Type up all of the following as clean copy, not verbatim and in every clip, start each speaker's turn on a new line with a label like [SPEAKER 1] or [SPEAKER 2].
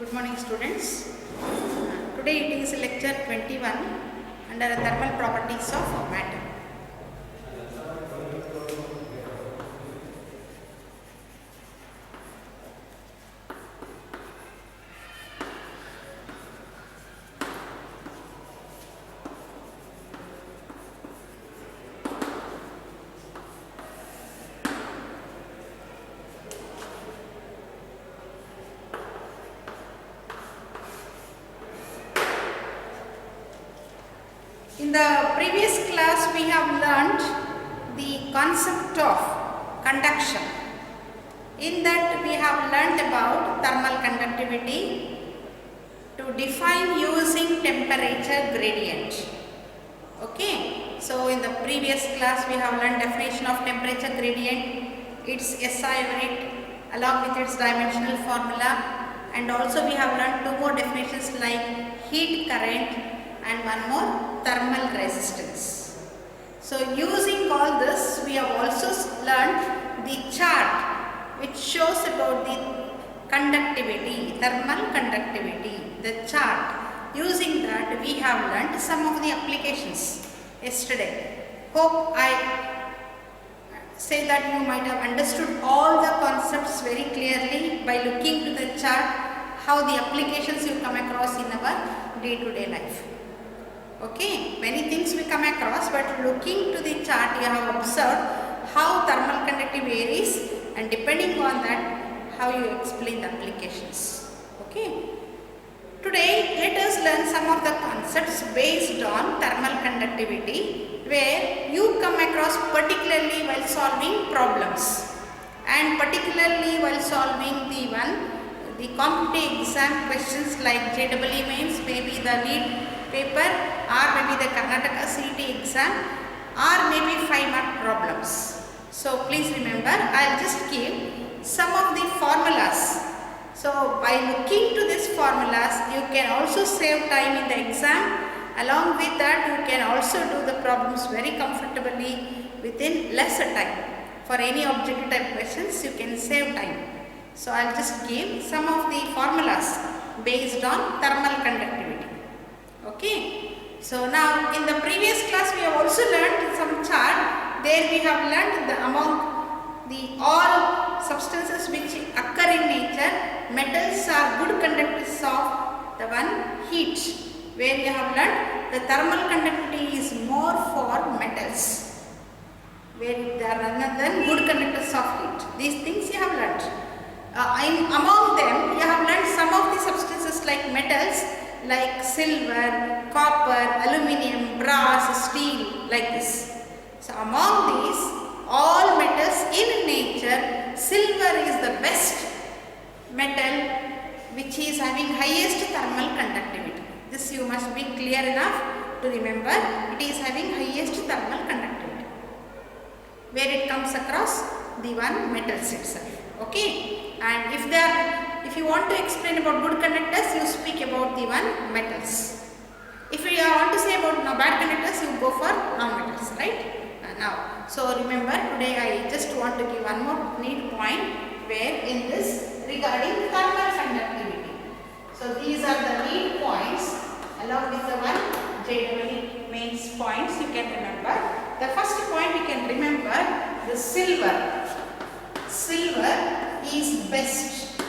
[SPEAKER 1] Good morning students. Today it is lecture 21 under thermal properties of matter. In the previous class we have learnt the concept of conduction. In that we have learnt about thermal conductivity to define using temperature gradient. Okay. So in the previous class we have learnt definition of temperature gradient, its SI unit along with its dimensional formula, and also we have learnt two more definitions like heat current and one more thermal resistance. So using all this we have also learnt the chart which shows about the conductivity, thermal conductivity, the chart. Using that we have learnt some of the applications yesterday. Hope I say that you might have understood all the concepts very clearly by looking to the chart, how the applications you come across in our day-to-day life. Okay, many things we come across, but looking to the chart you have observed how thermal conductivity varies, and depending on that how you explain the applications. Okay. Today let us learn some of the concepts based on thermal conductivity where you come across particularly while solving problems, and particularly while solving the competitive exam questions like JEE mains, maybe the NEET paper, or maybe the Karnataka CET exam, or maybe 5-mark problems. So please remember, I will just give some of the formulas. So by looking to these formulas you can also save time in the exam. Along with that you can also do the problems very comfortably within lesser time. For any objective type questions you can save time. So I will just give some of the formulas based on thermal conductivity. Okay. So now in the previous class we have also learnt some chart. There we have learnt among the all substances which occur in nature, metals are good conductors of the one heat. Where we have learnt the thermal conductivity is more for metals, where they are rather than good conductors of heat. These things you have learnt. Among them you have learnt some of the substances like metals like silver, copper, aluminium, brass, steel, like this. So among these all metals in nature, silver is the best metal which is having highest thermal conductivity. This you must be clear enough to remember. It is having highest thermal conductivity where it comes across the one metals itself. Okay. And if you want to explain about good conductors, you speak about the one metals. If you want to say about bad conductors, you go for non-metals, right? Now, so remember today I just want to give one more neat point where in this regarding thermal conductivity. So these are the neat points along with the one JEE mains points you can remember. The first point you can remember, the silver. Silver is best,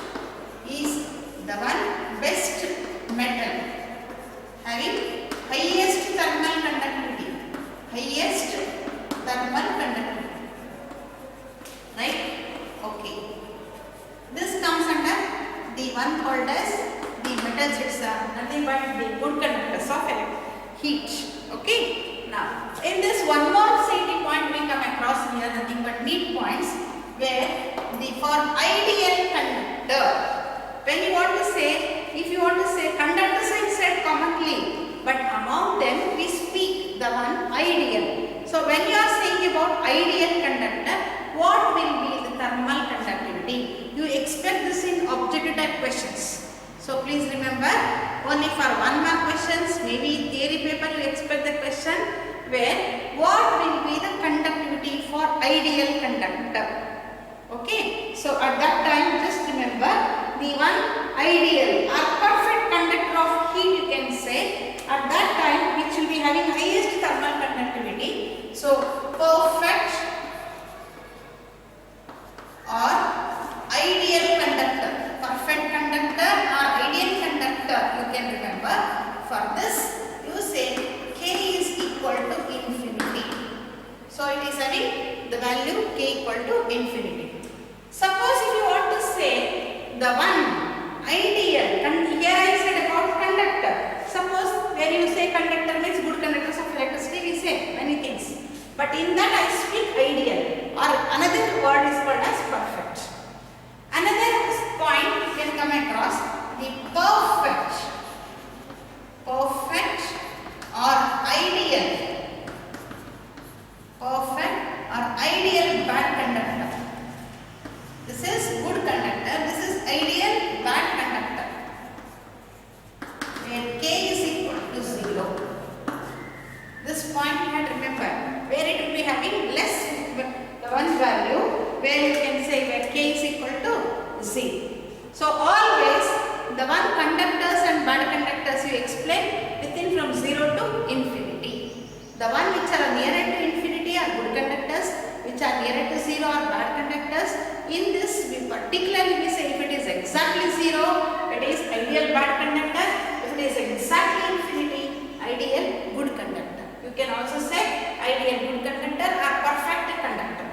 [SPEAKER 1] is the one best metal having highest thermal conductivity, highest thermal conductivity, right? Okay. This comes under the one called as the metals. It's nothing but the good conductors of heat. Okay. Now in this one more CET point we come across here nothing but neat points where for ideal conductor, when you want to say, if you want to say conductors I said commonly, but among them we speak the one ideal. So when you are saying about ideal conductor, what will be the thermal conductivity? You expect this in objective type questions. So please remember, only for 1-mark questions, maybe theory paper you expect the question where what will be the conductivity for ideal conductor. Okay, so at that time just remember the one ideal or perfect conductor of heat, you can say, at that time which will be having highest thermal conductivity. So perfect or ideal conductor, perfect conductor or ideal conductor, you can remember. For this you say K is equal to infinity. So it is having the value K equal to infinity. Suppose if you want to say the one ideal, here I said about conductor. Suppose where you say conductor means good conductors of electricity, we say many things. But in that I speak ideal, or another word is called as perfect. Another point you can come across, the perfect or ideal. Perfect or ideal bad conductor. This is good conductor, this is ideal bad conductor, where K is equal to 0. This point you have to remember, where it will be having less the one value, where you can say where K is equal to 0. So always the one conductors and bad conductors you explain within from 0 to infinity. The one which are nearer to infinity are good conductors, which are nearer to 0 are bad conductors. In this we particularly say if it is exactly 0, it is ideal bad conductor. If it is exactly infinity, ideal good conductor. You can also say ideal good conductor or perfect conductor.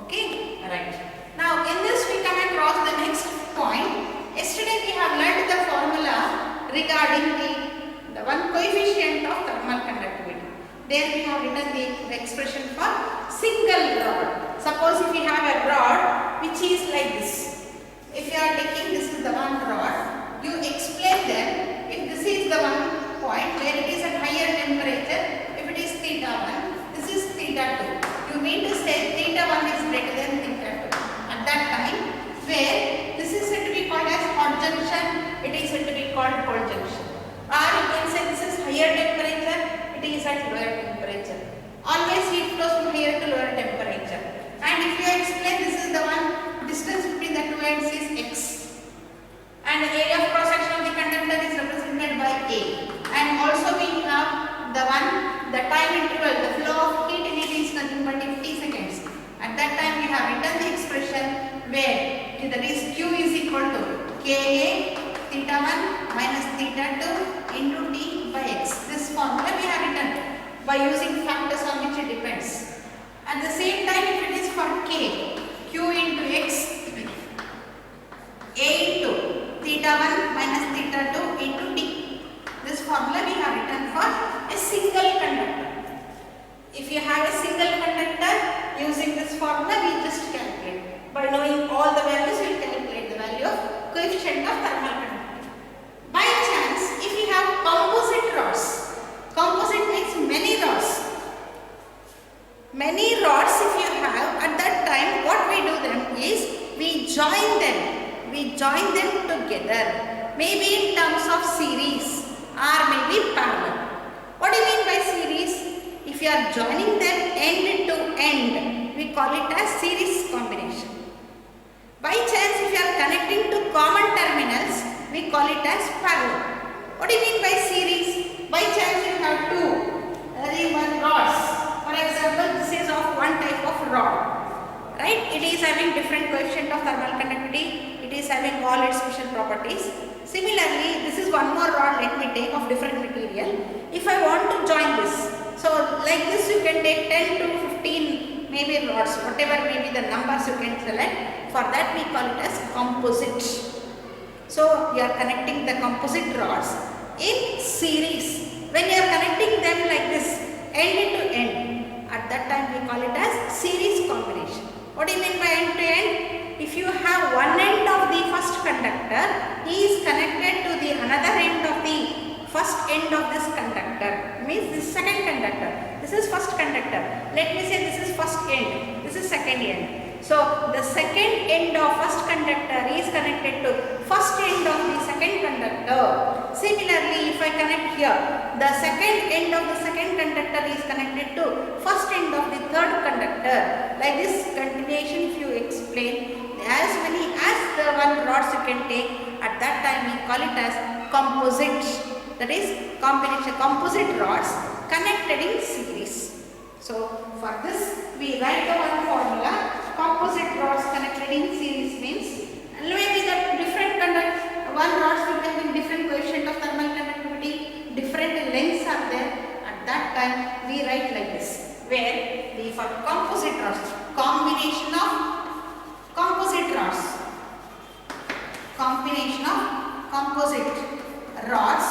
[SPEAKER 1] Okay, right. Now in this we come across the next point. Yesterday we have learned the formula regarding the one coefficient of thermal conductivity. There we have written the expression for single rod. Suppose if we have a rod which is like this. If you are taking this is the one rod, you explain them. If this is the one point where it is at higher temperature, if it is theta 1, this is theta 2. You mean to say theta 1 is greater than theta 2. At that time, where this is said to be called as hot junction, it is said to be called cold junction. Or you can say this is higher temperature, it is at lower temperature. Always heat flows from higher to lower temperature. And if you explain this is the one distance between the two ends is x. And the area of cross section of the conductor is represented by A. And also we have the time interval, the flow of heat in it is nothing but 50 seconds. At that time we have written the expression where that is Q is equal to Ka theta 1 minus theta 2 into T by x. This formula we have written by using factors on which it depends. At the same time if it is for K, Q into x, A into theta 1 minus theta 2 into T. This formula we have written for a single conductor. If you have a single conductor, using this formula we just calculate. By knowing all the values, we will calculate the value of coefficient of thermal conductivity. By chance, if you have composite rods, composite means many rods. Many rods if you have, at that time what we do them is we join them. We join them together. Maybe in terms of series or maybe parallel. What do you mean by series? If you are joining them end to end, we call it as series combination. By chance, if you are connecting to common terminals, we call it as parallel. What do you mean by series? By chance, you have one rods. For example, this is of one type of rod, right? It is having different coefficient of thermal conductivity. It is having all its special properties. Similarly, this is one more rod. Let me take of different material. If I want to join this, so like this, you can take 10 to 15 maybe rods, whatever may be the numbers you can select. For that we call it as composite. So you are connecting the composite rods in series. When you are connecting them like this, end to end, at that time we call it as series combination. What do you mean by end to end? If you have one end of the first conductor, he is connected to the another end of the first end of this conductor, means this second conductor. This is first conductor. Let me say this is first end, this is second end. So the second end of first conductor is connected to first end of the second conductor. Similarly, if I connect here, the second end of the second conductor is connected to first end of the third conductor. Like this continuation if you explain, rods you can take. At that time we call it as composite. That is combination composite rods connected in series. So for this we write the one formula. Composite rods connected in series means maybe the different one rods will be having different coefficient of thermal conductivity, different lengths are there. At that time we write like this, where we for composite rods, combination of composite rods, combination of composite rods,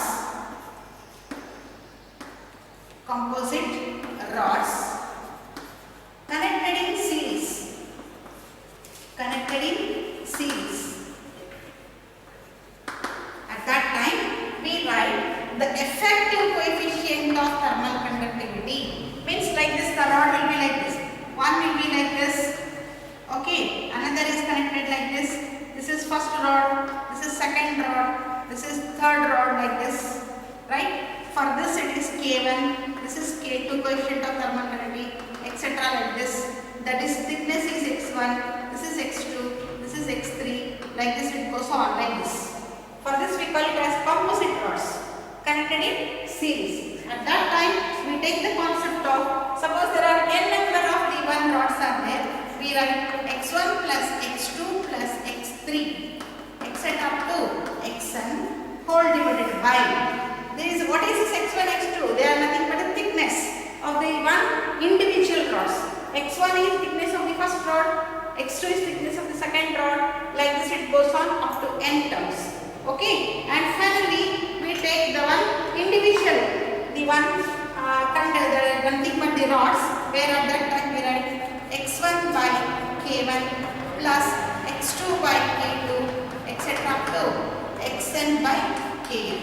[SPEAKER 1] composite rods connected in series, connected in series. At that time we write the effective coefficient of thermal conductivity. Means like this, the rod will be like this, one will be like this, okay, another is connected like this. This is first rod, this is second rod, this is third rod, like this, right? For this it is K1, this is K2 coefficient of thermal conductivity, etc. like this. That is thickness is X1, this is X2, this is X3, like this it goes on like this. For this we call it as composite rods connected in series. At that time we take the concept of, suppose there are n number of the one rods are there, we write X1 plus X2 plus X3 etc. up to Xn whole divided by, there is, what is this X1 X2? They are nothing but the thickness of the one individual rods. X1 is thickness of the first rod, X2 is thickness of the second rod, like this it goes on up to n terms, okay. And finally we take the one individual, the one nothing but the rods, where at that time we write X1 by K1 plus X2 by K2 etc. up to Xn by Kn,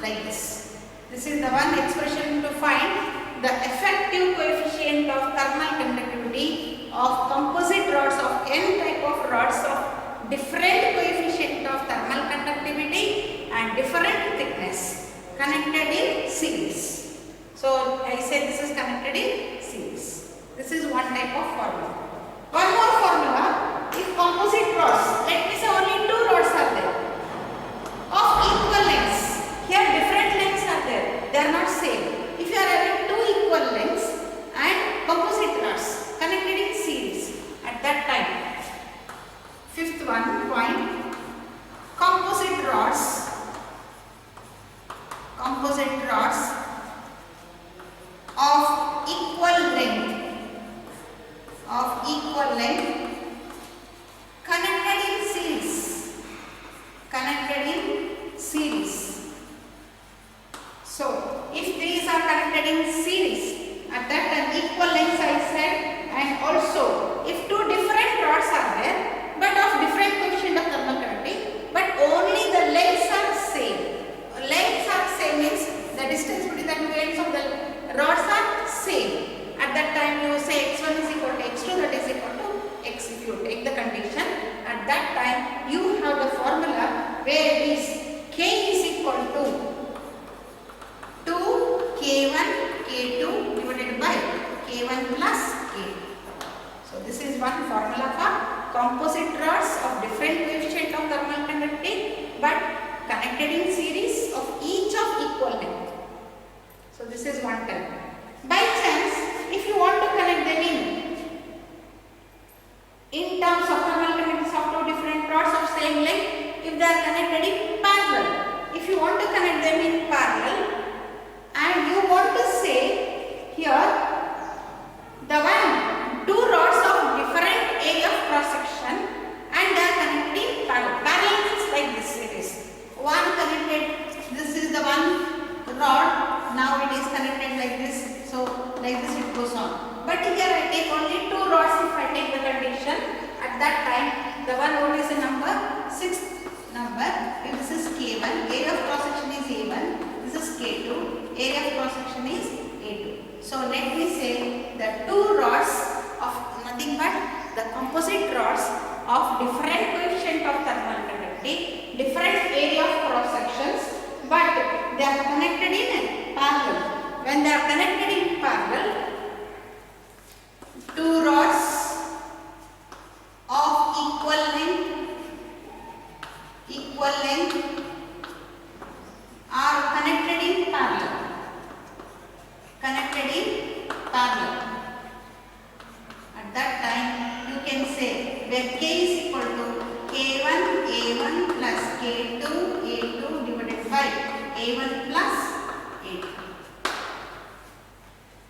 [SPEAKER 1] like this. This is the one expression to find the effective coefficient of thermal conductivity of composite rods of n type of rods of different coefficient of thermal conductivity and different thickness connected in series. So I said this is connected in series. This is one type of formula. One more formula, if composite rods, let me say only two rods are there of equal lengths. Here different lengths are there, they are not same. If you are having two equal lengths and composite rods connected in series, at that time, fifth one point, composite rods of equal length connected in series. So if these are connected in series, at that time equal lengths I said, and also if two different rods are there but of different coefficient of thermal conductivity, but only the lengths are same. Lengths are same means the distance between the two ends of the rods are same. At that time you say X1 is equal to X2, that is equal to X. If you take the condition, at that time you have the formula where it is K is equal to 2K1 K2 divided by K1 plus K2. So this is one formula for composite rods of different coefficient of thermal conductivity but connected in series of each of equal length. So this is one type. By chance, if you want to connect them in terms of thermal conductivity of two different rods of same length, if they are connected in parallel, if you want to connect them in parallel and you want to say here the one two rods of different area of cross section and they are connected in parallel. Parallel means like this it is. One connected, this is the one rod, now it is connected like this. So like this it goes on. But here I take only two rods if I take the condition. At that time the one what is the number? Sixth number. If this is K1, area of cross section is A1, this is K2, area of cross section is A2. So let me say the two rods of nothing but the composite rods of different coefficient of thermal conductivity, different area of cross sections, but they are connected in parallel. When they are connected in parallel, two rods of equal length say where K is equal to K1 A1 plus K2 A2 divided by A1 plus A2.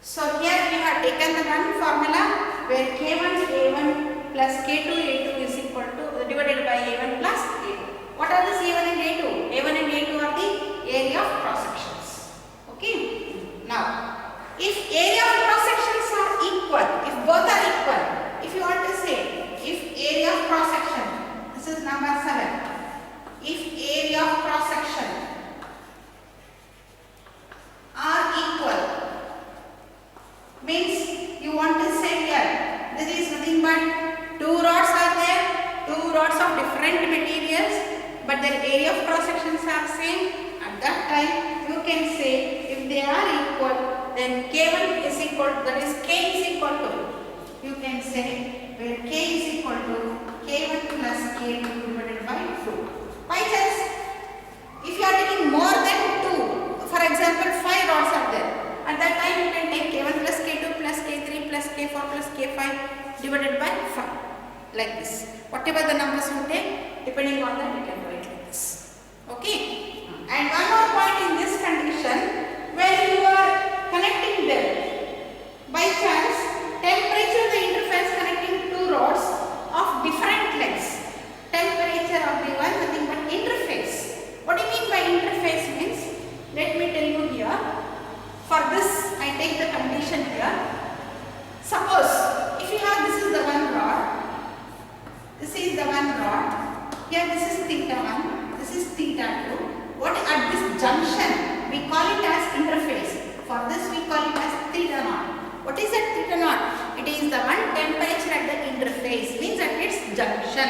[SPEAKER 1] So here we have taken the one formula where K1 A1 plus K2 A2 is equal to divided by A1 plus A2. What are this A1 and A2? A1 and A2 are the area of cross sections. Okay. Now, if area of cross sections are equal, if both are equal, if you want to say, if area of cross section, this is number 7. If area of cross section are equal, means you want to say here, there is nothing but two rods are there, two rods of different materials, but their area of cross sections are same. At that time, you can say if they are equal, then K1 is equal, that is K is equal to, you can say where K is equal to K1 plus K2 divided by 2. By chance, if you are taking more than 2, for example 5 rods are there, at that time you can take K1 plus K2 plus K3 plus K4 plus K5 divided by 5, like this. Whatever the numbers you take, depending on that you can write like this. Okay. And one more point in this condition, when you are connecting them, by chance temperature the interface connecting two rods of different lengths, temperature of the one nothing but interface. What do you mean by interface means? Let me tell you here. For this I take the condition here. Suppose if you have, this is the one rod, this is the one rod, here this is theta 1, this is theta 2. What at this junction we call it as interface. For this we call it as theta naught. What is that theta naught? It is the one temperature at the interface, means at its junction.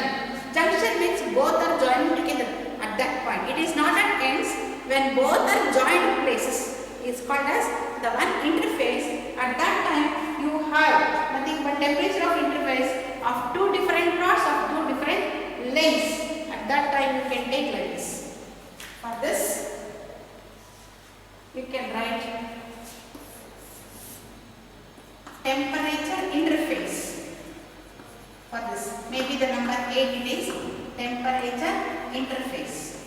[SPEAKER 1] Junction means both are joined together at that point. It is not at ends. When both are joined places, it is called as the one interface. At that time you have nothing but temperature of interface of two different rods of two different lengths. At that time you can take like this. For this, you can write temperature interface. For this, maybe the number 8 it is temperature interface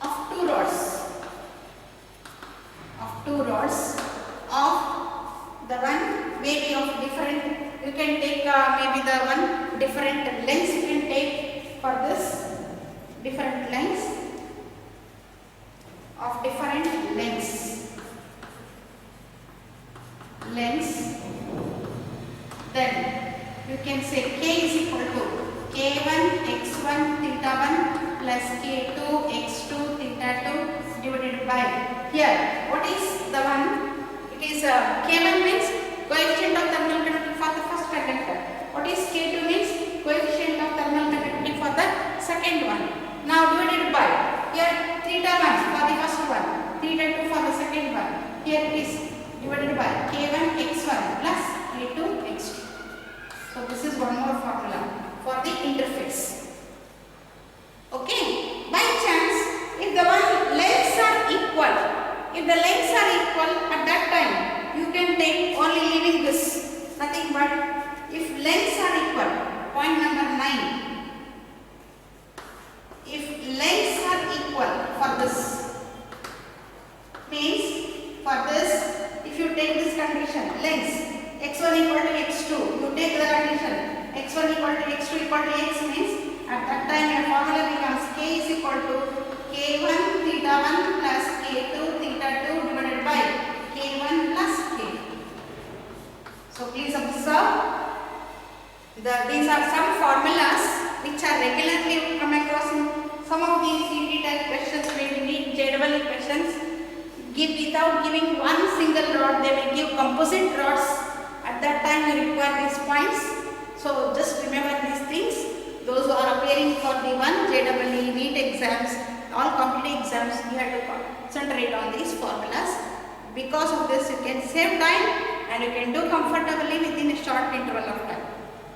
[SPEAKER 1] of two rods. Of the one maybe of different, you can take maybe the one different lengths you can take for this, different lengths of different lengths. Then you can say K is equal to K1 x1 theta 1 plus K2 x2 theta 2 divided by, here what is the one? It is K1 means coefficient of thermal conductivity for the first conductor. What is K2 means coefficient of thermal conductivity for the second one. Now divided by, here theta 1 for the first one, theta 2 for the second one. Here it is divided by K1 x1 plus K2 x2. So this is one more formula for the interface. Okay. By chance, if the one lengths are equal, at that time you can take only leaving this, nothing but if lengths are equal. Point number 9. If lengths are equal for this, means for this, if you take this condition, lengths x1 equal to x2, you take the condition x1 equal to x2 equal to x, means at that time your formula becomes K is equal to K1 theta 1 plus K2 theta 2 divided by K1 plus K2. So please observe, these are some formulas which are regularly come across in some of these CT type questions. When you need JEE questions, without giving one single rod, they will give composite rods. At that time you require these points. So just remember these things. Those who are appearing for the one JEE, NEET exams, all competitive exams, you have to concentrate on these formulas. Because of this you can save time and you can do comfortably within a short interval of time.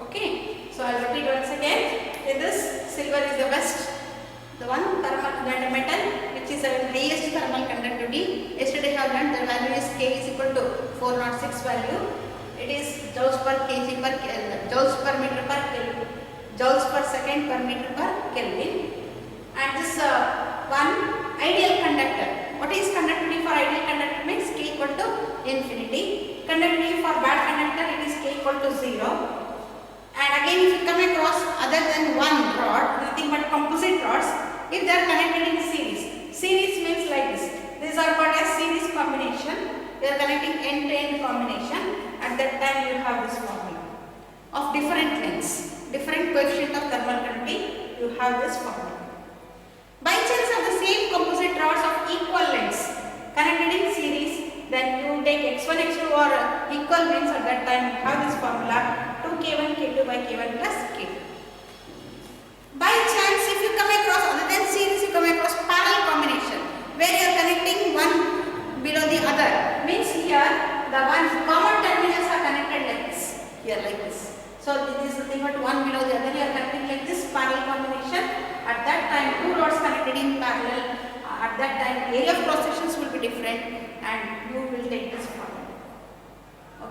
[SPEAKER 1] Okay. So I will repeat once again. In this, silver is the best, the one thermal metal which is the highest thermal conductivity. Yesterday I have learned the value is K is equal to 406 value. It is joules per kg per joules per meter per second per meter per Kelvin. And this one ideal conductor. What is conductivity for ideal conductor? Means K equal to infinity. Conductivity for bad conductor, it is K equal to 0. And again, if you come across other than one rod, nothing but composite rods, if they are connected in series. Series means like this. These are called as series combination. They are connecting end-to-end combination. At that time, you have this formula of different lengths, different coefficient of thermal conductivity. You have this formula. By chance of the same composite rods of equal lengths connected in series, then you take x1, x2 or equal means at that time you have this formula 2k1 k2 by k1 plus k2. By chance if you come across other than series, you come across parallel combination where you are connecting one below the other, means here the one common terminals are connected like this, here like this. So this is nothing but one below the other, you are connecting like this parallel combination. At that time, two rods connected in parallel, at that time area of cross sections will be different and you will take this formula.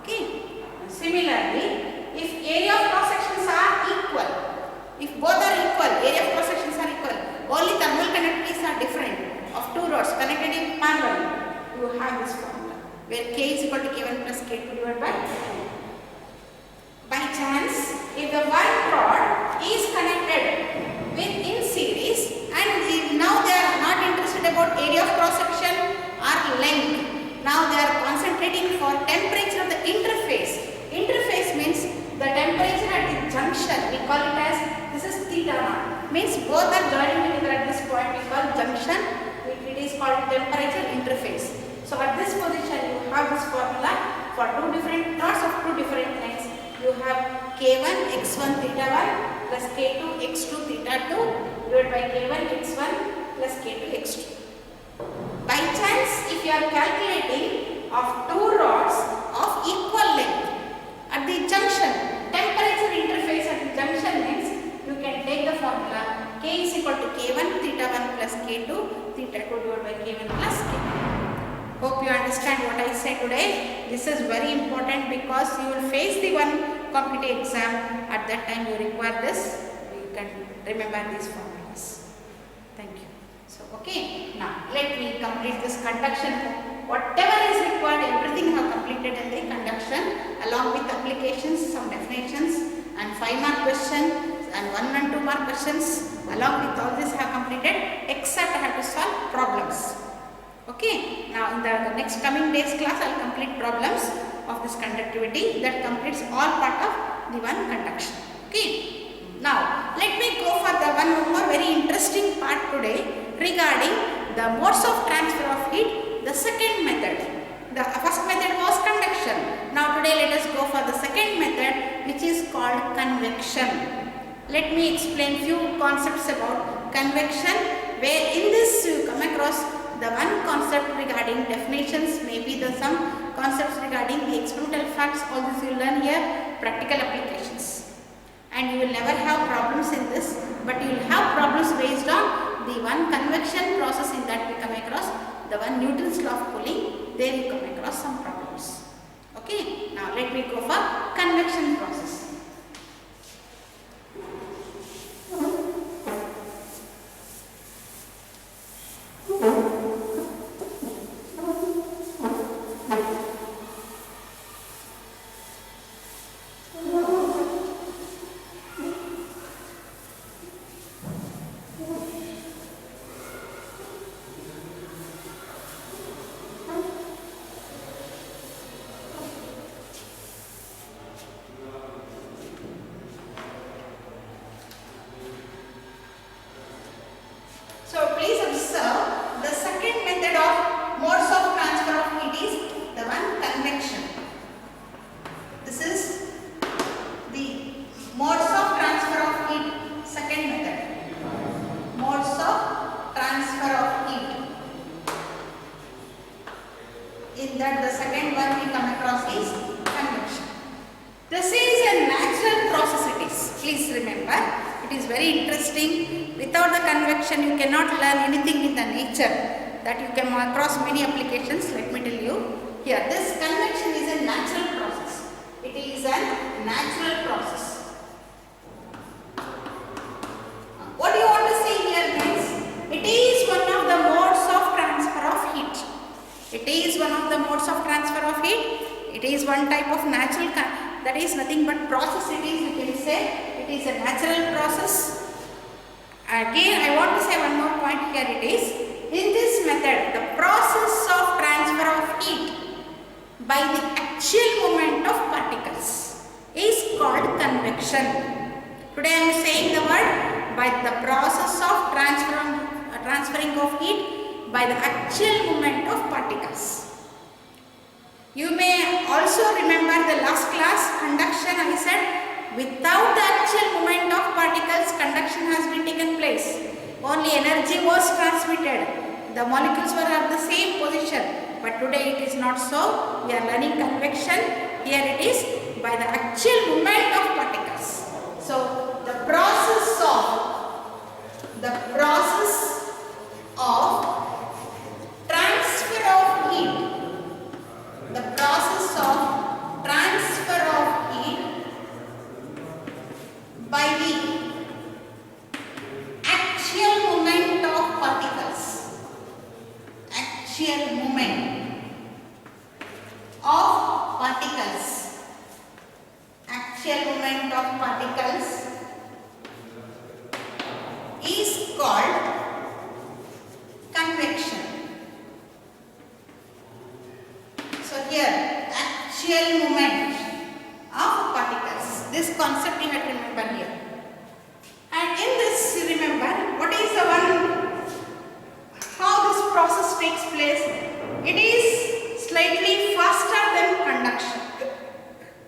[SPEAKER 1] Okay. Similarly, if area of cross sections are equal, if both are equal, area of cross sections are equal, only thermal conductivities are different of two rods connected in parallel, you have this formula where K is equal to K1 plus K2 divided by 2. By chance, if the one rod is connected in series and now they are not interested about area of cross section or length. Now they are concentrating for temperature of the interface. Interface means the temperature at the junction. We call it as, this is theta naught. Means both are joining together at this point. We call junction. It is called temperature interface. So at this position you have this formula for two different rods of two different lengths. You have K1 x1 theta 1 plus K2 x2 theta 2 divided by K1 x1 plus K2 x2. By chance, if you are calculating of two rods of equal length at the junction, temperature interface at the junction means you can take the formula K is equal to K1 theta 1 plus K2 theta 2 divided by K1 plus K2. Hope you understand what I said today. This is very important because you will face the one competitive exam. At that time you require this. You can remember these formulas. Thank you. So, okay. Now, let me complete this conduction. Whatever is required, everything I have completed in the conduction along with applications, some definitions and 5-mark question and 1 and 2 mark questions. Along with all this I have completed except I have to solve problems. Okay, now in the next coming days class I will complete problems of this conductivity that completes all part of the one conduction. Okay, now let me go for the one more very interesting part today regarding the modes of transfer of heat, the second method. The first method was conduction. Now today let us go for the second method which is called convection. Let me explain few concepts about convection where in this you come across the one concept regarding definitions, maybe the some concepts regarding the experimental facts, all this you will learn here, practical applications. And you will never have problems in this, but you will have problems based on the one convection process. In that we come across the one Newton's law of cooling, there you come across some problems. Okay, now let me go for convection process. You cannot learn anything in the nature that you can come across many applications. Let me tell you here, this convection is a natural process. It is a natural process. is one type of natural, that is nothing but process it is, you can say. It is a natural process. Again, I want to say one more point here. It is, in this method, the process of transfer of heat by the axial movement of particles is called convection. Today I am saying the word by the process of transferring of heat by the axial movement of particles. You may also remember the last class, conduction. I said without the axial movement of particles, conduction has been taken place. Only energy was transmitted. The molecules were at the same position. But today it is not so. We are learning convection. Here it is by the axial movement of particles. So the process of transfer of heat. The process of transfer of heat by the axial movement of particles. Axial movement of particles. Axial movement of particles is called convection. So here, axial movement of particles. This concept you have to remember here. And in this, remember, what is the one, how this process takes place? It is slightly faster than conduction.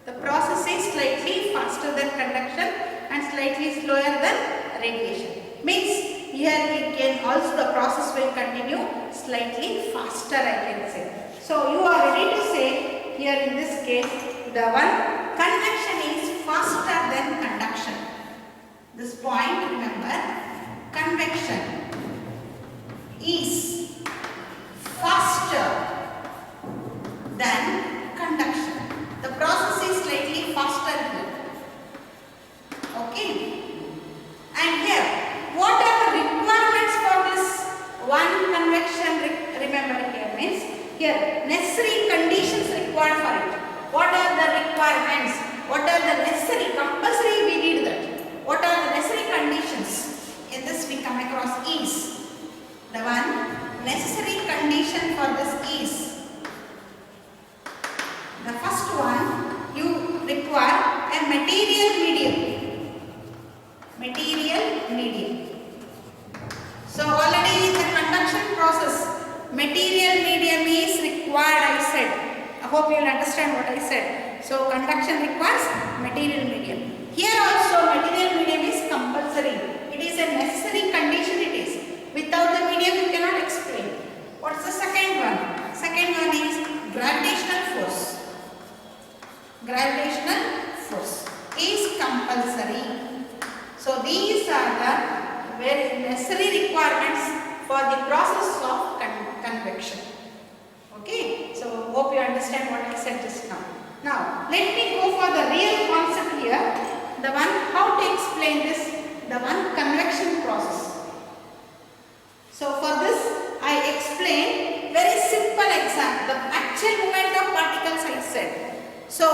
[SPEAKER 1] The process is slightly faster than conduction and slightly slower than radiation. Means here we can also, the process will continue slightly faster, I can say. So you are ready to say here in this case, the one convection is faster than conduction. This point, remember, convection is faster than conduction. The process is slightly faster here. Okay. And here, what are the requirements for this one convection? Remember here means, here necessary conditions required for it. What are the requirements? What are the necessary, compulsory we need that. What are the necessary conditions? In this we come across is. The one necessary condition for this is, the first one, you require a material medium. Material medium. So already in the conduction process, material medium is required, I said. I hope you will understand what I said. So conduction requires material medium. Here also material medium is compulsory. It is a necessary condition it is. Without the medium you cannot explain. What is the second one? Second one is gravitational force. Gravitational force is compulsory. So these are the very necessary requirements for the process of convection. Okay, so hope you understand what I said just now. Now let me go for the real concept here. The one, how to explain this, the one convection process. So for this I explain very simple example, the actual movement of particles I said. So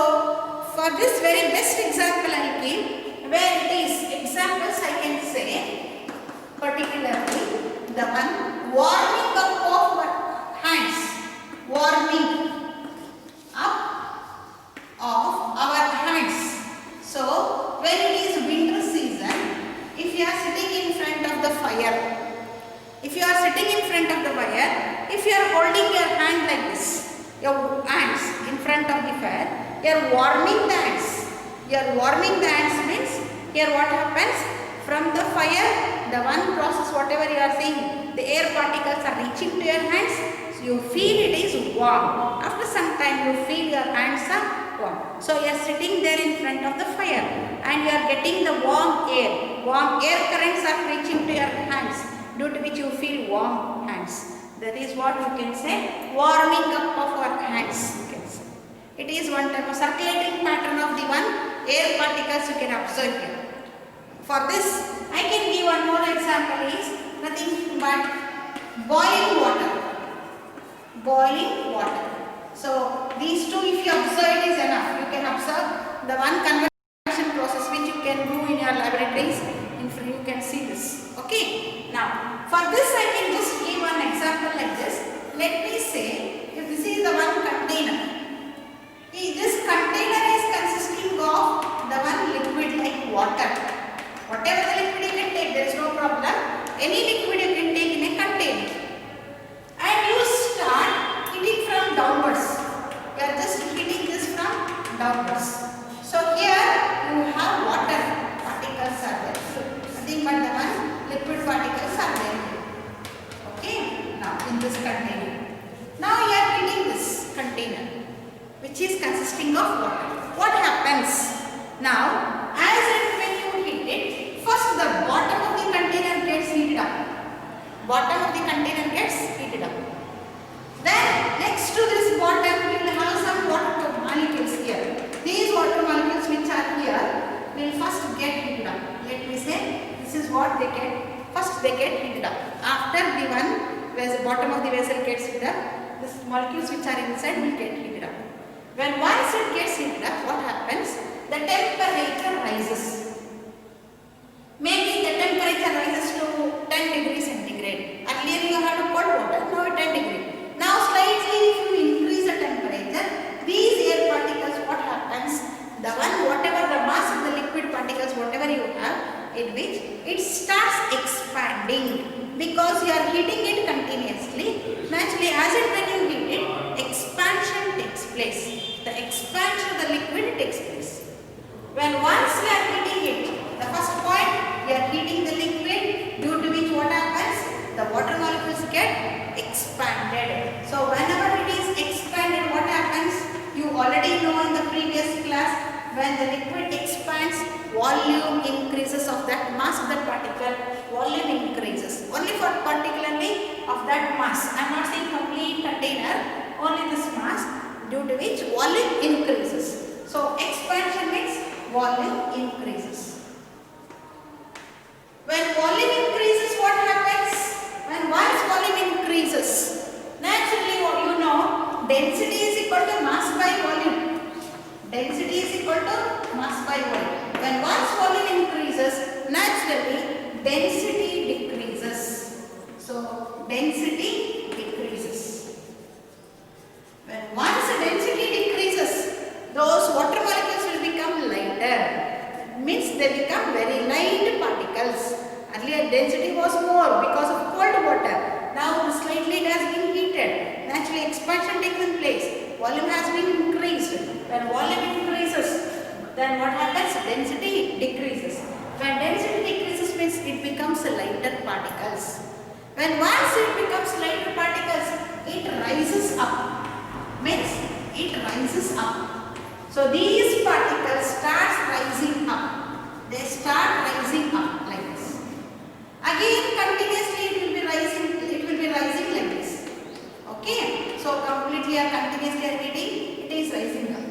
[SPEAKER 1] for this very best example I will give, where it is examples I can say, particularly the one warming up of hands, warming up of our hands. So when it is winter season, if you are sitting in front of the fire, if you are holding your hand like this, your hands in front of the fire, you are warming the hands. You are warming the hands means, here what happens, from the fire, the one process whatever you are seeing, the air particles are reaching to your hands, so you feel it is warm. After some time you feel your hands are warm. So you are sitting there in front of the fire and you are getting the warm air. Warm air currents are reaching to your hands, due to which you feel warm hands. That is what you can say, warming up of our hands. You can say. It is one type of circulating pattern of the one air particles you can observe here. For this, I can give one more example is nothing but boiling water. Boiling water. So these two, if you observe, it is enough. You can observe the one conversion process which you can do in your laboratories. You can see this. Okay. Now for this I can just give one example like this. Let me say if this is the one container. This container is consisting of the one liquid like water. Whatever the liquid you can take, there is no problem. Any liquid you can take in a container. And you start heating from downwards. We are just heating this from downwards. So here you have water particles are there. Nothing but the one liquid particles are there. Okay. Now in this container. Now you are heating this container, which is consisting of water. What happens? Now, as and when you heat it, first the bottom of the container gets heated up. Bottom of the container gets heated up. Then, next to this bottom, we will have some water molecules here. These water molecules which are here will first get heated up. Let me say, this is what they get. First they get heated up. After the one where the bottom of the vessel gets heated up, these molecules which are inside will get heated up. When once it gets heated up, what happens? The temperature rises. Maybe the temperature rises to 10 degrees centigrade. Earlier you had cold water, now 10 degrees. Now slightly if you increase the temperature, these air particles, what happens? The one, whatever the mass of the liquid particles, whatever you have, in which it starts expanding because you are heating it continuously. Naturally, as and when you heat it, expansion takes place. The expansion of the liquid takes place. When once you are heating it, the first point, you are heating the liquid, due to which what happens? The water molecules get expanded. So whenever it is expanded, what happens? You already know in the previous class, when the liquid expands, volume increases of that mass of that particle, volume increases. Only for particularly of that mass. I am not saying complete container, only this mass, due to which volume increases. So expansion means volume increases. When volume increases, what happens? When once volume increases, naturally what you know, density is equal to mass by volume. Density is equal to mass by volume. When once volume increases, naturally density decreases. So density decreases. When once density decreases, those water molecules will become lighter. Means they become very light particles. Earlier density was more because of cold water. Now slightly it has been heated. Naturally expansion takes place. Volume has been increased. When volume increases, then what happens? Density decreases. When density decreases means it becomes lighter particles. When once it becomes lighter particles, it rises up. Means it rises up. So these particles start rising up. They start rising up like this. Again continuously it will be rising like this. Okay. So completely or continuously reading, it is rising up.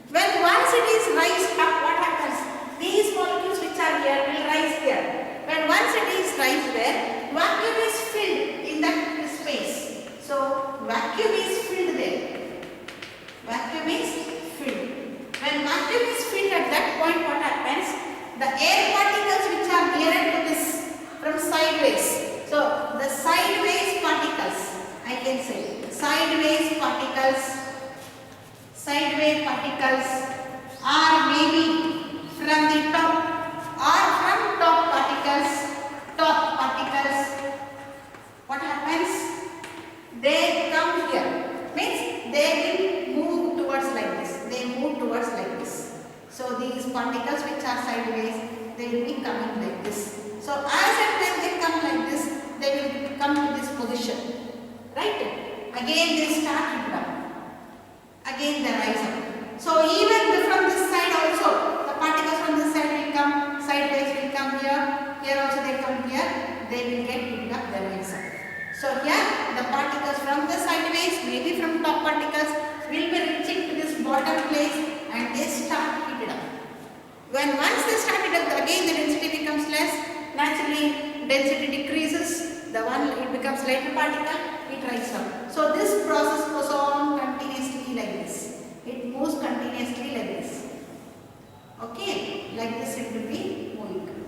[SPEAKER 1] When once it is raised up, what happens? These molecules which are here will rise here. When once it is raised there, vacuum is filled in that space. So vacuum is filled there. Vacuum is filled. When vacuum is filled at that point, what happens? The air particles which are nearer to this from sideways. So the sideways particles, I can say, sideways particles are maybe from the top or from top particles. What happens? They come here. Means they will move towards like this. They move towards like this. So these particles which are sideways, they will be coming like this. So as and when they come like this, they will come to this position. Right? Again they start heating up. Again they rise up. So even from this side also, the particles from this side will come, sideways will come here. Here also they come here. They will get heated up, they rise up. So here the particles from the sideways, maybe from top particles, will be reaching to this bottom place and they start heated up. When once they start heated up, again the density becomes less. Naturally density decreases. The one it becomes lighter particle, it rises up. So this process goes on continuously. It moves continuously like this. Okay, like this it will be moving.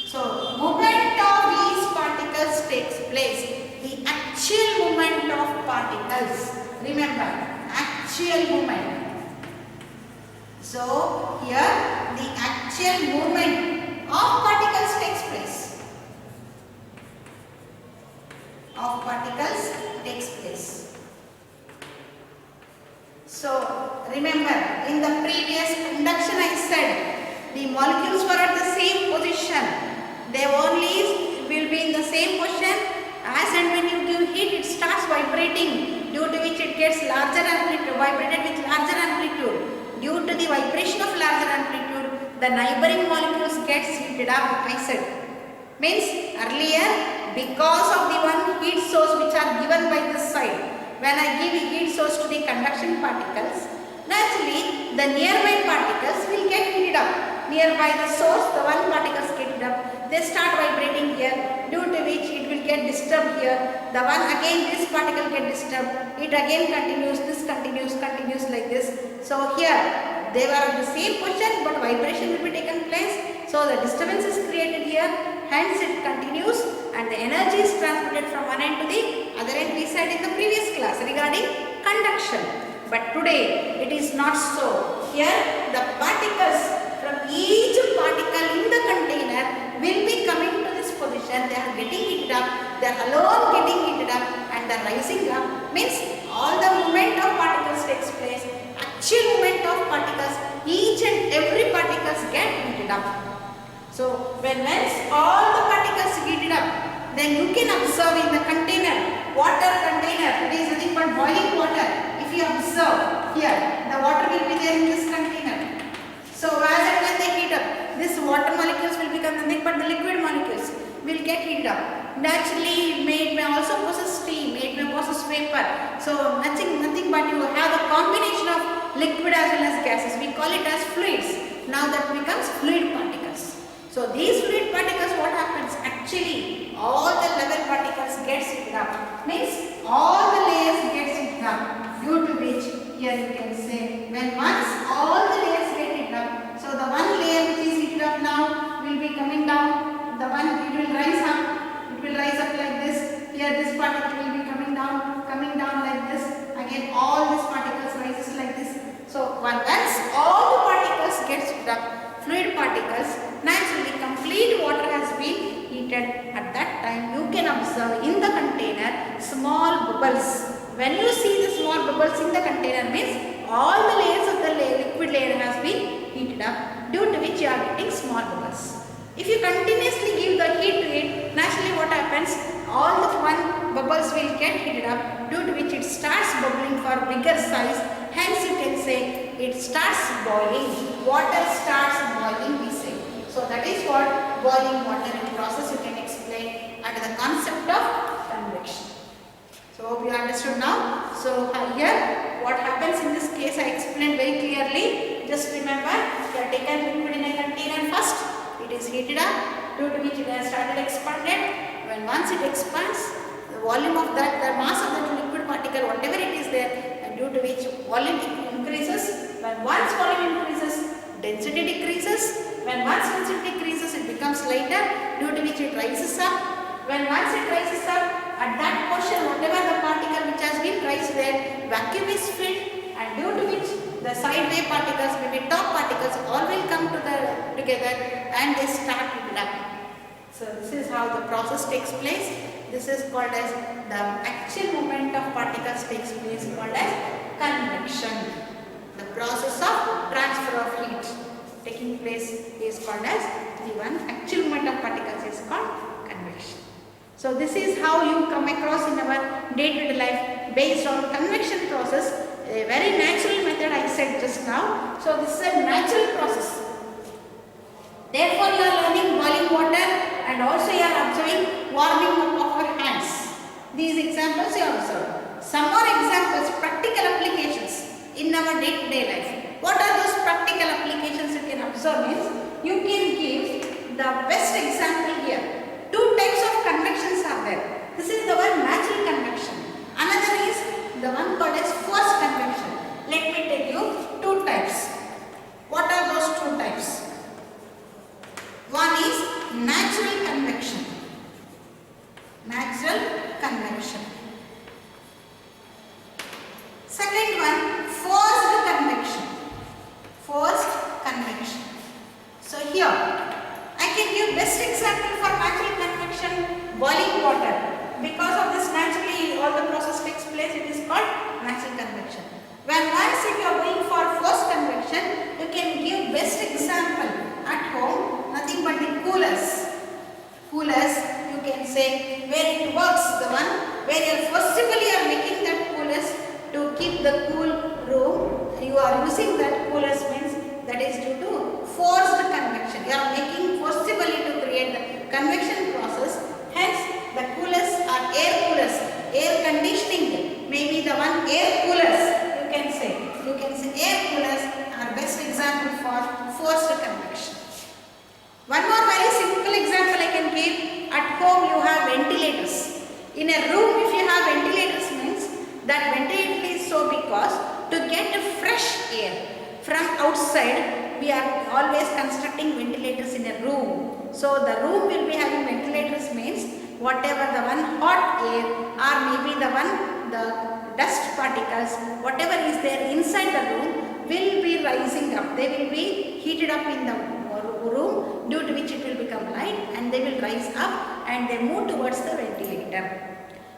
[SPEAKER 1] So, movement of these particles takes place. The actual movement of particles. Remember, actual movement. So, here the actual movement of particles takes place. Of particles takes place. So, remember, in the previous induction I said the molecules were at the same position. They only will be in the same position as and when you give heat it starts vibrating, due to which it gets larger amplitude, vibrated with larger amplitude. Due to the vibration of larger amplitude, the neighboring molecules gets heated up, I said. Means earlier, because of the one heat source which are given by this side, when I give a heat source to the conduction particles, naturally the nearby particles will get heated up. Nearby the source, the one particles get heated up, they start vibrating here, due to which it will get disturbed here. The one again, this particle get disturbed, it again continues, this continues like this. So here, they were at the same position but vibration will be taken place. So the disturbance is created here, hence it continues and the energy is transmitted from one end to the other end, we said in the previous class regarding conduction. But today it is not so. Here the particles from each particle in the container will be coming to this position. They are getting heated up, they are alone getting heated up and they are rising up. Means all the movement of particles takes place. Actual movement of particles, each and every particles get heated up. So when once all the particles heated up, then you can observe in the container, water container, it is nothing but boiling water. If you observe here, the water will be there in this container. So as and when they heat up, this water molecules will become nothing but the liquid molecules will get heated up. Naturally, it may also possess steam, it may possess vapor. So nothing but you have a combination of liquid as well as gases. We call it as fluids. Now that becomes fluid particles. So these fluid particles, what happens? Actually, all the level particles gets heated up. Means all the layers gets heated up. Due to which, here you can say, when once all the layers get heated up, so the one layer which is heated up now will be coming down. The one, it will rise up. It will rise up like this. Here this particle will be coming down like this. Again, all these particles rises like this. So once all the particles gets heated up, fluid particles, naturally complete water has been heated. At that time you can observe in the container small bubbles. When you see the small bubbles in the container, means all the layers of the liquid layer has been heated up, due to which you are getting small bubbles. If you continuously give the heat to it, naturally what happens? All the one bubbles will get heated up, due to which it starts bubbling for bigger size. Hence you can say it starts boiling. Water starts boiling, we say. So that is what boiling water in process you can explain under the concept of convection. So hope you understood now. So here what happens in this case I explained very clearly. Just remember, you have taken liquid in a container first. It is heated up, due to which it has started expanded. When once it expands, the volume of that, the mass of that liquid particle, whatever it is there, and due to which volume increases. When once volume increases, density decreases. When once density decreases, it becomes lighter, due to which it rises up. When once it rises up, at that portion, whatever the particle which has been raised there, vacuum is filled, and due to which the sideway particles, maybe top particles, all will come together and they start to block. So this is how the process takes place. This is called as the actual movement of particles takes place, called as convection. The process of transfer of heat taking place is called as the one actual movement of particles is called convection. So this is how you come across in our day-to-day life based on convection process, a very natural method I said just now. So this is a natural process. Therefore you are learning boiling water and also you are observing warming up of our hands. These examples you observe. Some more examples, practical applications in our day-to-day life. What are those practical applications you can observe means, you can give the best example here. Two types of convections are there. This is the one natural convection. Another is the one called as forced convection. let me tell you two types. What are those two types? One is natural convection. Natural convection. Second one, forced convection. Forced convection. So here, I can give best example for natural convection, boiling water. Because of this naturally all the process takes place, it is called natural convection. When once if you are going for forced convection, you can give best example at home, nothing but the coolers. Coolers, you can say where it works, the one where you forcibly are making that coolers to keep the cool room. You are using that coolers means that is due to forced convection. You are making forcibly to create the convection process. Hence, the coolers are air coolers, air conditioning. Maybe the one air coolers. You can say air coolers are best example for forced convection. One more very simple example I can give. At home you have ventilators. In a room if you have ventilators means that ventilator is so because to get fresh air from outside we are always constructing ventilators in a room. So the room will be having ventilators means whatever the one hot air or maybe the dust particles, whatever is there inside the room will be rising up. They will be heated up in the room, due to which it will become light and they will rise up and they move towards the ventilator.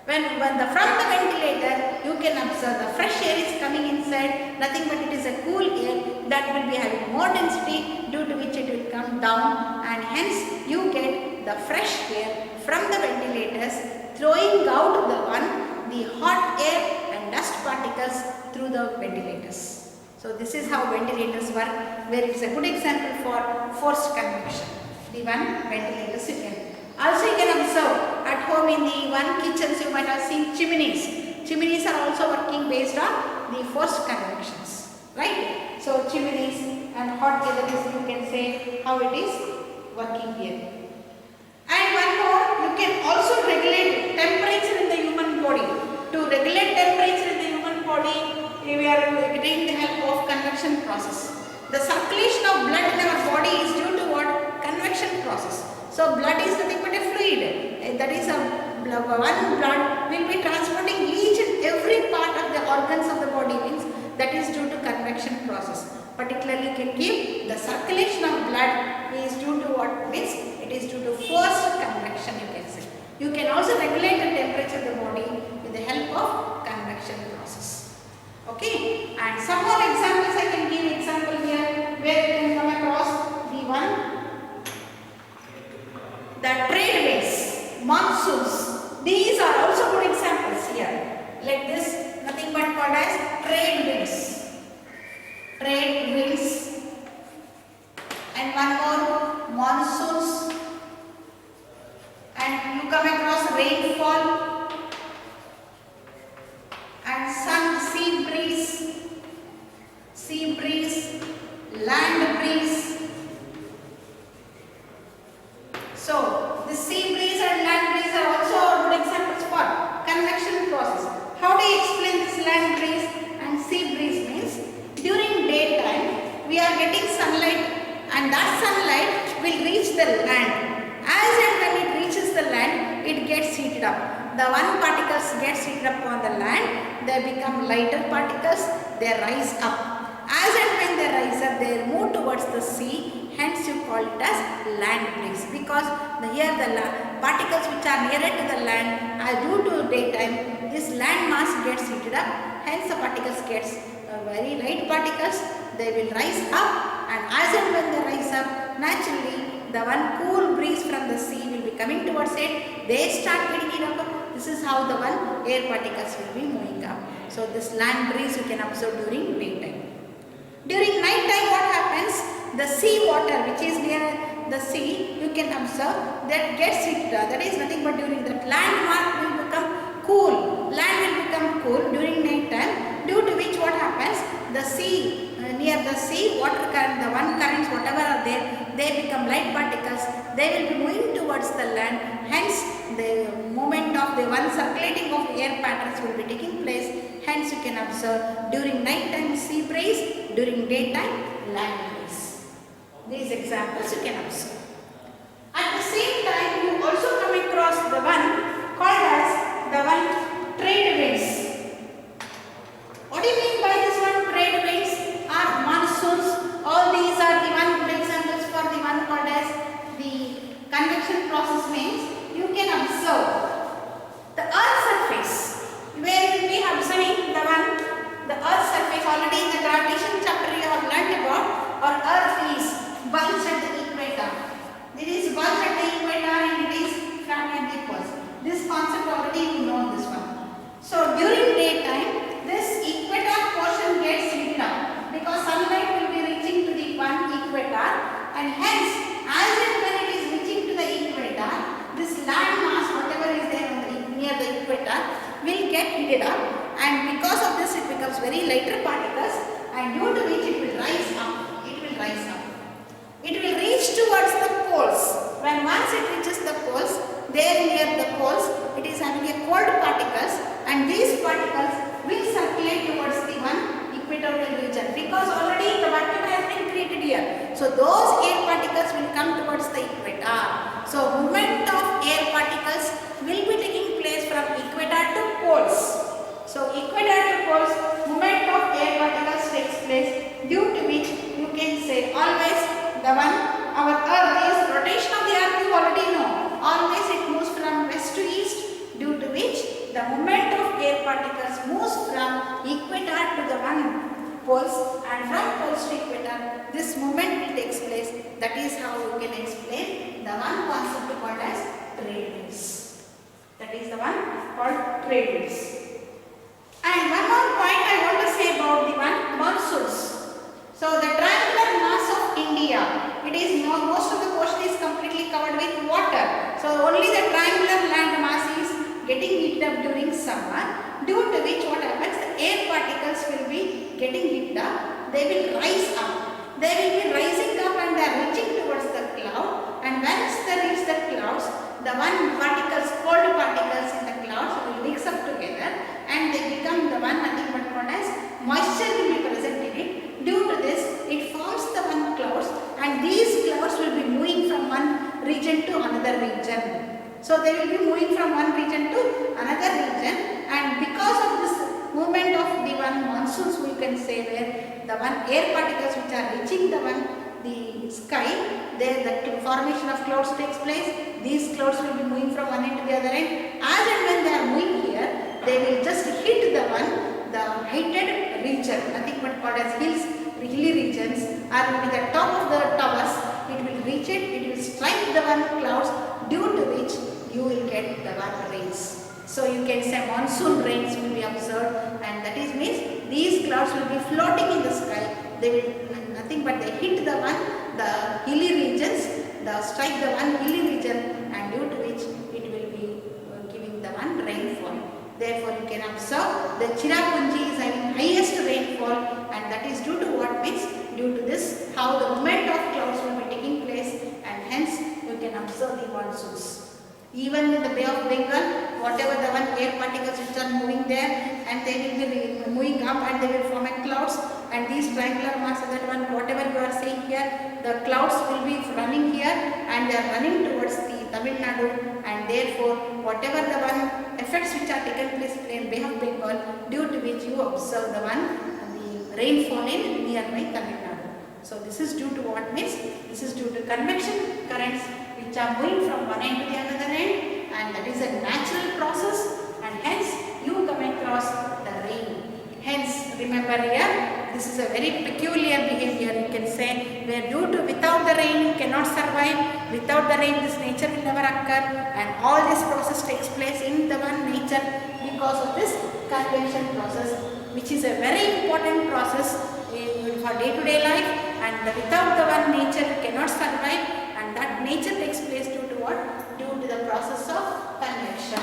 [SPEAKER 1] From the ventilator you can observe the fresh air is coming inside, nothing but it is a cool air that will be having more density, due to which it will come down and hence you get the fresh air from the ventilators throwing out the hot air and dust particles through the ventilators. So this is how ventilators work, where it is a good example for forced convection. The one ventilators you can. Also you can observe at home in the one kitchens you might have seen chimneys. Chimneys are also working based on the forced convections, right? So chimneys and hot air, you can say how it is working here. And one more, you can also regulate temperature in the human body. To regulate temperature in the human body, we are getting the help of convection process. The circulation of blood in our body is due to what? Convection process. So blood is nothing but a fluid. That is one blood will be transporting each and every part of the organs of the body means that is due to convection process. Particularly you can give the circulation of blood is due to what means it is due to forced convection you can say. You can also regulate the temperature of the body with the help of convection process. Okay, and some more examples I can give example here where you can come across the one, the trade winds, monsoons. These are also good examples here. Like this, nothing but called as trade winds. Trade winds. And one more, monsoons. And you come across rainfall and sea breeze, land breeze. So the sea breeze and land breeze are also good examples for convection process. How do you explain this land breeze and sea breeze means? During daytime we are getting sunlight and that sunlight will reach the land. As and when it reaches the land, it gets heated up. The one particles gets heated up on the land, they become lighter particles, they rise up. As and when they rise up, they move towards the sea, hence you call it as land breeze. Because here the particles which are nearer to the land are due to daytime, this land mass gets heated up, hence the particles gets very light particles, they will rise up and as and when they rise up, naturally the one cool breeze from the sea will be coming towards it, they start getting it up. This is how the one air particles will be moving up. So this land breeze you can observe during daytime. During night time what happens? The sea water which is near the sea you can observe that gets heated up. That is nothing but during that land mass will become cool. Land will become cool during night time, due to which what happens? The sea, near the sea, water current, the one currents whatever are there, they become light particles, they will be moving towards the land, hence the movement of the one circulating of air patterns will be taking place, Hence you can observe during night time sea breeze, during daytime land breeze. These examples you can observe. At the same time, you also come across the one called as the one trade winds. What do you mean by this one? Trade winds or monsoons? All these are the one good examples for the one called as the convection process. Means you can observe the earth's surface. Where will be observing the earth's surface? Already in the gravitation chapter you have learnt about. Our earth is bulged at the equator. It is bulged at the equator and it is flat at the poles. This concept already you know this one. So during daytime, this equator portion gets lit up because sunlight will be reaching to the one equator, and hence as and when it is reaching to the equator, this land mass whatever is there near the equator will get heated up, and because of this it becomes very lighter particles, and due to which it will rise up. It will rise up. It will reach towards the poles. When once it reaches the poles, there near the poles it is having a cold particles, and these particles will circulate towards the one equatorial region because already the vacuum has been created here. So those air particles will come towards the equator. So movement of air particles will be taking place from equator to poles. So equator to poles, movement of air particles takes place, due to which you can say always the one our earth is rotation of the earth you already know. Always it moves from west to east, due to which the movement of air particles moves from equator to the one poles, and from poles to equator this movement takes place. That is how you can explain the one concept called as trade winds. That is the one called trade winds. And one more point I want to say about the one monsoons. So the triangular mass of India, it is most of the portion is completely covered with water. So only the triangular land mass is getting heated up during summer, due to which what happens, the air particles will be getting heated up, they will rise up. They will be rising up and they are reaching towards the cloud, and once they reach the clouds, the one particles, cold particles in the clouds will mix up together and they become the one nothing but called as moisture will be present in it. Due to this, it forms the one clouds, and these clouds will be moving from one region to another region. So they will be moving from one region to another region, and because of this movement of the one monsoons, we can say where the one air particles which are reaching the sky, there the formation of clouds takes place. These clouds will be moving from one end to the other end. As and when they are moving here, they will just hit the heighted region, nothing but called as hilly regions, or will be the top of the towers. It will reach it will strike the one clouds, due to which you will get the one rains. So you can say monsoon rains will be observed, and that is means these clouds will be floating in the sky. They will nothing but they hit the hilly regions, strike the one hilly region, and due to which it will be giving the one rainfall. Therefore, you can observe the Cherrapunji is having highest rainfall, and that is due to what means due to this how the movement of clouds will be taking place, and hence you can observe the monsoons. Even in the Bay of Bengal, whatever the one air particles which are moving there, and they will be moving up and they will form a clouds, and these triangular masses, that one whatever you are seeing here, the clouds will be running here and they are running towards the Tamil Nadu, and therefore whatever the one effects which are taken place in Bay of Bengal, due to which you observe the rainfall in nearby Tamil Nadu. So this is due to what means? This is due to convection currents which are moving from one end to the other end, and that is a natural process, and hence you come across the rain. Hence remember here, this is a very peculiar behavior you can say, where due to without the rain you cannot survive, without the rain this nature will never occur, and all this process takes place in the one nature because of this convection process, which is a very important process for day-to-day life, and without the one nature you cannot survive, and that nature takes place due to what? Due to the process of convection.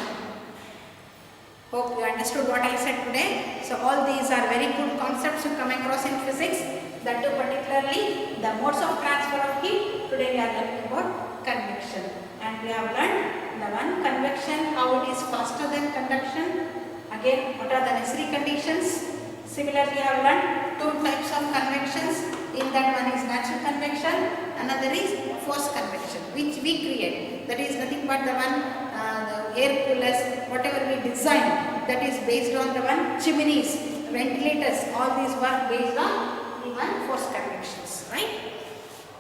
[SPEAKER 1] Hope you understood what I said today. So all these are very good concepts you come across in physics, that too particularly the modes of transfer of heat. Today we are learning about convection, and we have learned the one convection, how it is faster than conduction, and Again, what are the necessary conditions? Similarly, we have learned two types of convections. In that, one is natural convection, another is forced convection, which we create. That is nothing but the one the air coolers, whatever we design, that is based on the one chimneys, ventilators. All these work based on the one forced convections, right?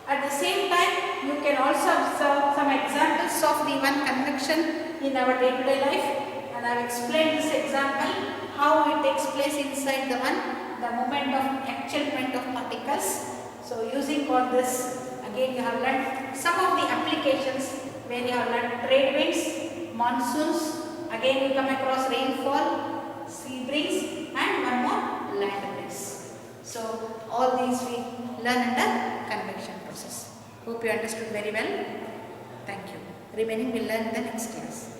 [SPEAKER 1] At the same time, you can also observe some examples of the one convection in our day-to-day life, and I have explained this example how it takes place inside the moment of actual movement of particles. So using all this, again you have learned some of the applications where you have learned trade winds, monsoons, again you come across rainfall, sea breeze, and one more land breeze. So all these we learn under convection process. Hope you understood very well. Thank you. Remaining we'll learn in the next class.